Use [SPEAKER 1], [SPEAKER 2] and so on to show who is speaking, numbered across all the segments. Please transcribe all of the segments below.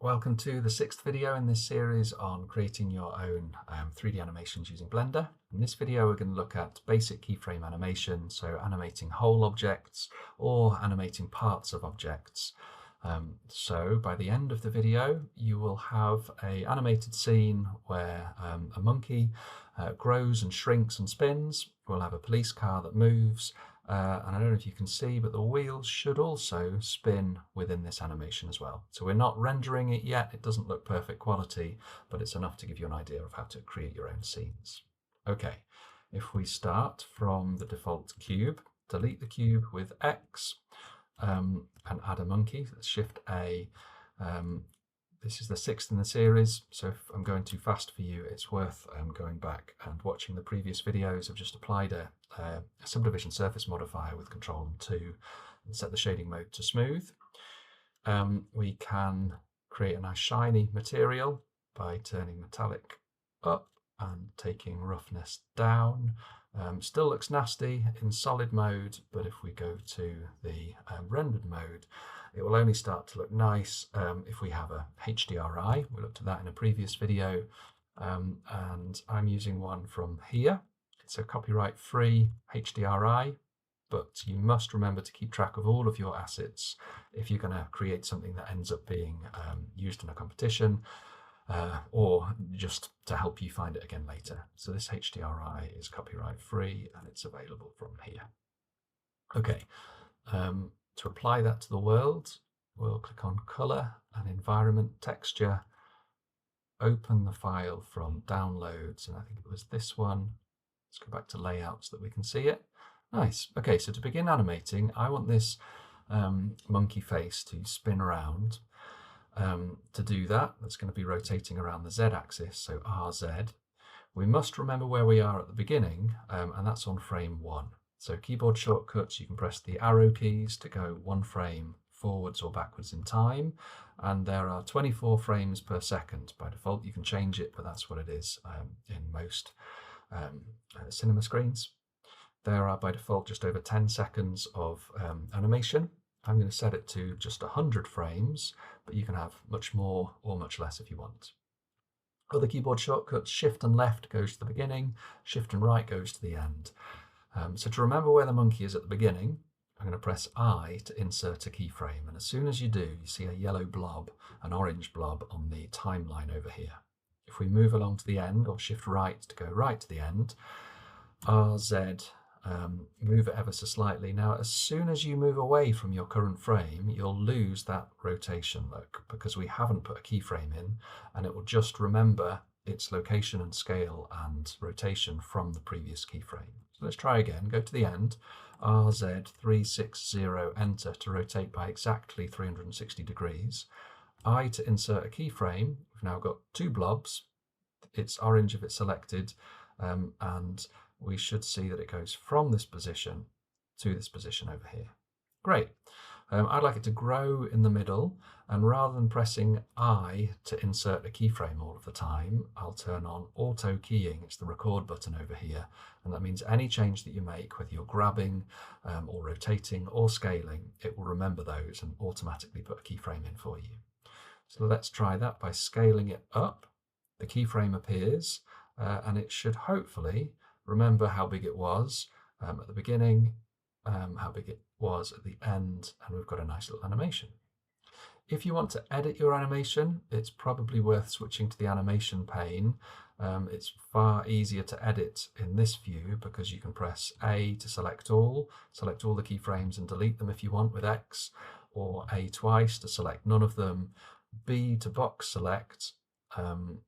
[SPEAKER 1] Welcome to the sixth video in this series on creating your own 3D animations using Blender. In this video we're going to look at basic keyframe animation, so animating whole objects or animating parts of objects. So by the end of the video you will have an animated scene where a monkey grows and shrinks and spins. We'll have a police car that moves. And I don't know if you can see, but the wheels should also spin within this animation as well. So we're not rendering it yet, it doesn't look perfect quality, but it's enough to give you an idea of how to create your own scenes. Okay, if we start from the default cube, delete the cube with X and add a monkey, let's Shift A. This is the sixth in the series, so if I'm going too fast for you, it's worth going back and watching the previous videos. I've just applied a subdivision surface modifier with Control and 2 and set the shading mode to smooth. We can create a nice shiny material by turning metallic up and taking roughness down. Still looks nasty in solid mode, but if we go to the rendered mode, it will only start to look nice if we have a HDRI. We looked at that in a previous video, and I'm using one from here. It's a copyright-free HDRI, but you must remember to keep track of all of your assets if you're going to create something that ends up being used in a competition, or just to help you find it again later. So this HDRI is copyright-free and it's available from here. Okay. To apply that to the world, we'll click on Color and Environment Texture, open the file from Downloads, and I think it was this one. Let's go back to Layout so that we can see it. Nice. Okay, so to begin animating, I want this monkey face to spin around. To do that, that's going to be rotating around the Z-axis, so RZ. We must remember where we are at the beginning, and that's on frame 1. So keyboard shortcuts, you can press the arrow keys to go one frame forwards or backwards in time, and there are 24 frames per second. By default you can change it, but that's what it is in most cinema screens. There are by default just over 10 seconds of animation. I'm going to set it to just 100 frames, but you can have much more or much less if you want. Other keyboard shortcuts, Shift and left goes to the beginning, Shift and right goes to the end. So to remember where the monkey is at the beginning, I'm going to press I to insert a keyframe, and as soon as you do, you see a yellow blob, an orange blob on the timeline over here. If we move along to the end, or Shift right to go right to the end, RZ, move it ever so slightly. Now, as soon as you move away from your current frame, you'll lose that rotation look because we haven't put a keyframe in, and it will just remember its location and scale and rotation from the previous keyframe. So let's try again, go to the end, RZ360, enter to rotate by exactly 360 degrees. I to insert a keyframe, we've now got two blobs, it's orange if it's selected, and we should see that it goes from this position to this position over here. Great. I'd like it to grow in the middle, and rather than pressing I to insert a keyframe all of the time, I'll turn on auto keying. It's the record button over here, and that means any change that you make, whether you're grabbing or rotating or scaling, it will remember those and automatically put a keyframe in for you. So let's try that by scaling it up. The keyframe appears, and it should hopefully remember how big it was at the beginning, how big it was at the end, and we've got a nice little animation. If you want to edit your animation, it's probably worth switching to the animation pane. It's far easier to edit in this view because you can press A to select all the keyframes and delete them if you want with X, or A twice to select none of them, B to box select, and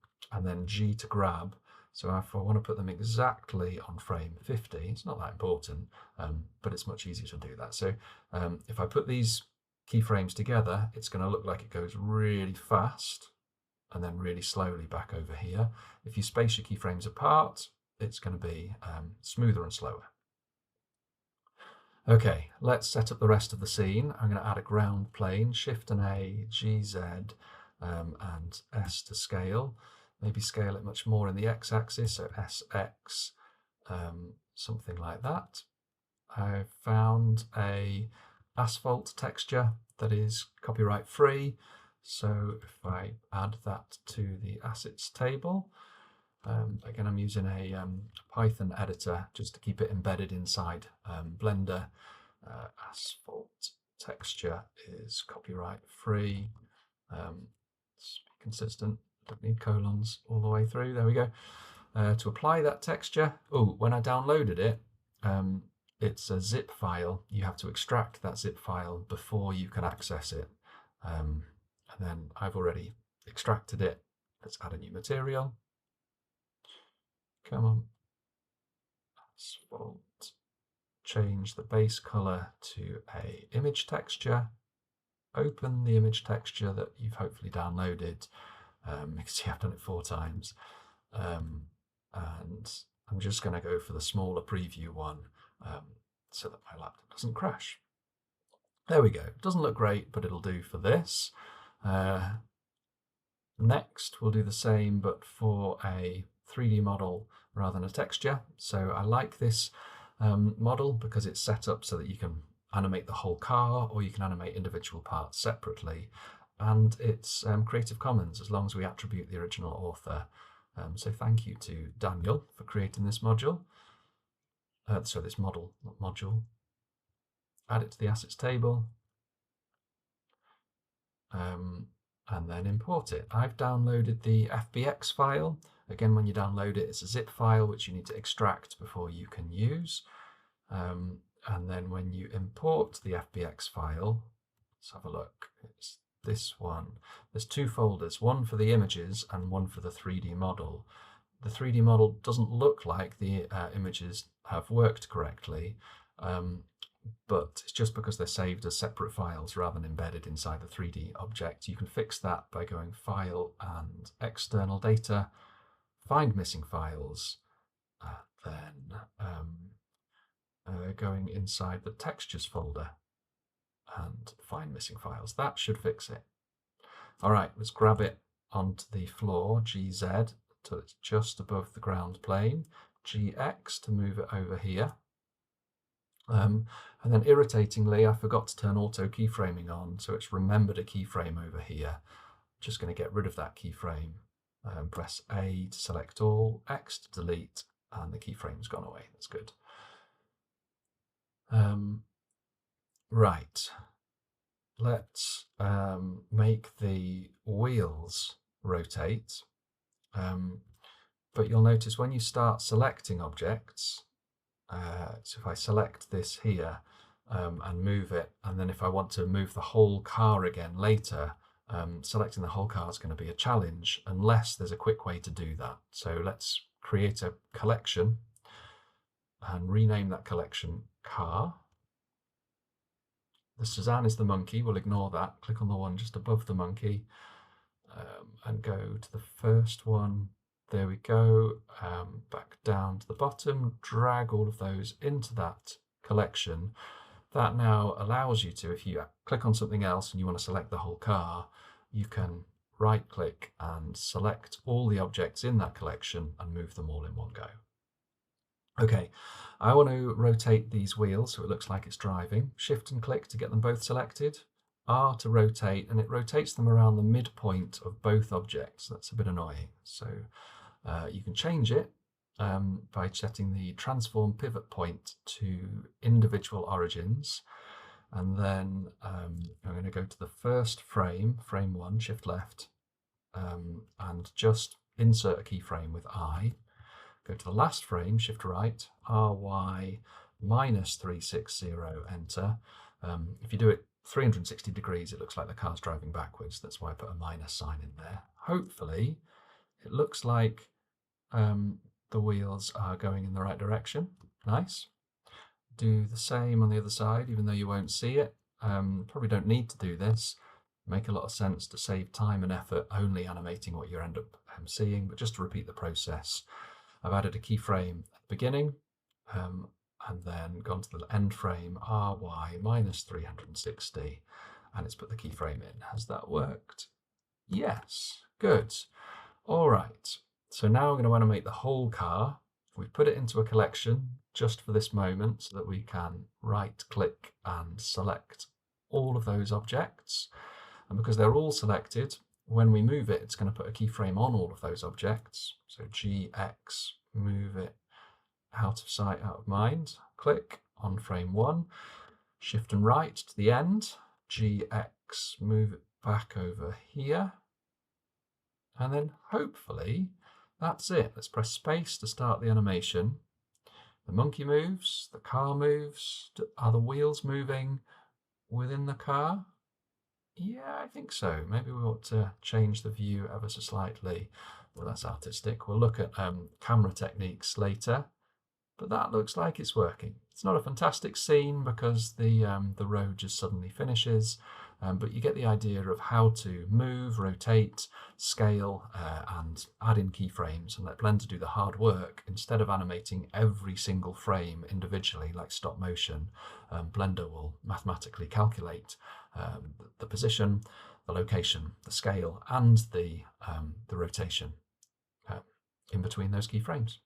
[SPEAKER 1] then G to grab. So if I want to put them exactly on frame 50, it's not that important, but it's much easier to do that. So if I put these keyframes together, it's going to look like it goes really fast and then really slowly back over here. If you space your keyframes apart, it's going to be smoother and slower. Okay, let's set up the rest of the scene. I'm going to add a ground plane, Shift and A, GZ, and S to scale. Maybe scale it much more in the X-axis, so SX, something like that. I've found a asphalt texture that is copyright free, So if I add that to the assets table, again, I'm using a Python editor just to keep it embedded inside Blender. Asphalt texture is copyright free. Let's be consistent, don't need colons all the way through. There we go. To apply that texture, when I downloaded it, it's a zip file. You have to extract that zip file before you can access it. And then I've already extracted it. Let's add a new material. Come on. Asphalt. Change the base color to a image texture. Open the image texture that you've hopefully downloaded. You can see I've done it 4 times. And I'm just going to go for the smaller preview one so that my laptop doesn't crash. There we go. It doesn't look great, but it'll do for this. Next, we'll do the same, but for a 3D model rather than a texture. So I like this model because it's set up so that you can animate the whole car or you can animate individual parts separately. And it's Creative Commons as long as we attribute the original author. So thank you to Daniel for creating this module. So this model, not module. Add it to the assets table. And then import it. I've downloaded the FBX file. Again, when you download it, it's a zip file which you need to extract before you can use. And then when you import the FBX file, let's have a look. It's this one. There's 2 folders, one for the images and one for the 3D model. The 3D model doesn't look like the images have worked correctly, but it's just because they're saved as separate files rather than embedded inside the 3D object. You can fix that by going File and External Data, find missing files, then going inside the Textures folder and find missing files. That should fix it. All right, let's grab it onto the floor, GZ, so it's just above the ground plane, GX to move it over here. And then irritatingly, I forgot to turn auto keyframing on, so it's remembered a keyframe over here. Just going to get rid of that keyframe. Press A to select all, X to delete, and the keyframe's gone away. That's good. Right. Let's make the wheels rotate. But you'll notice when you start selecting objects, so if I select this here and move it, and then if I want to move the whole car again later, selecting the whole car is going to be a challenge unless there's a quick way to do that. So let's create a collection and rename that collection car. The Cezanne is the monkey. We'll ignore that. Click on the one just above the monkey and go to the first one. There we go. Back down to the bottom. Drag all of those into that collection. That now allows you to, if you click on something else and you want to select the whole car, you can right click and select all the objects in that collection and move them all in one go. Okay, I want to rotate these wheels so it looks like it's driving. Shift and click to get them both selected. R to rotate, and it rotates them around the midpoint of both objects. That's a bit annoying. So you can change it by setting the transform pivot point to individual origins. And then I'm going to go to the first frame, frame 1, shift left, and just insert a keyframe with I. Go to the last frame, shift right, RY -360, enter. If you do it 360 degrees, it looks like the car's driving backwards. That's why I put a minus sign in there. Hopefully, it looks like the wheels are going in the right direction. Nice. Do the same on the other side, even though you won't see it. Probably don't need to do this. Make a lot of sense to save time and effort only animating what you end up seeing, but just to repeat the process. I've added a keyframe at the beginning and then gone to the end frame, RY -360, and it's put the keyframe in. Has that worked? Yes, good. All right, so now we're going to animate the whole car. We've put it into a collection just for this moment so that we can right click and select all of those objects. And because they're all selected, when we move it, it's going to put a keyframe on all of those objects. So GX, move it out of sight, out of mind. Click on frame 1, shift and right to the end. GX, move it back over here. And then hopefully that's it. Let's press space to start the animation. The monkey moves, the car moves. Are the wheels moving within the car? Yeah, I think so. Maybe we ought to change the view ever so slightly. Well, that's artistic. We'll look at camera techniques later, but that looks like it's working. It's not a fantastic scene because the road just suddenly finishes, but you get the idea of how to move, rotate, scale, and add in keyframes and let Blender do the hard work. Instead of animating every single frame individually like stop motion, Blender will mathematically calculate the position, the location, the scale, and the rotation in between those keyframes.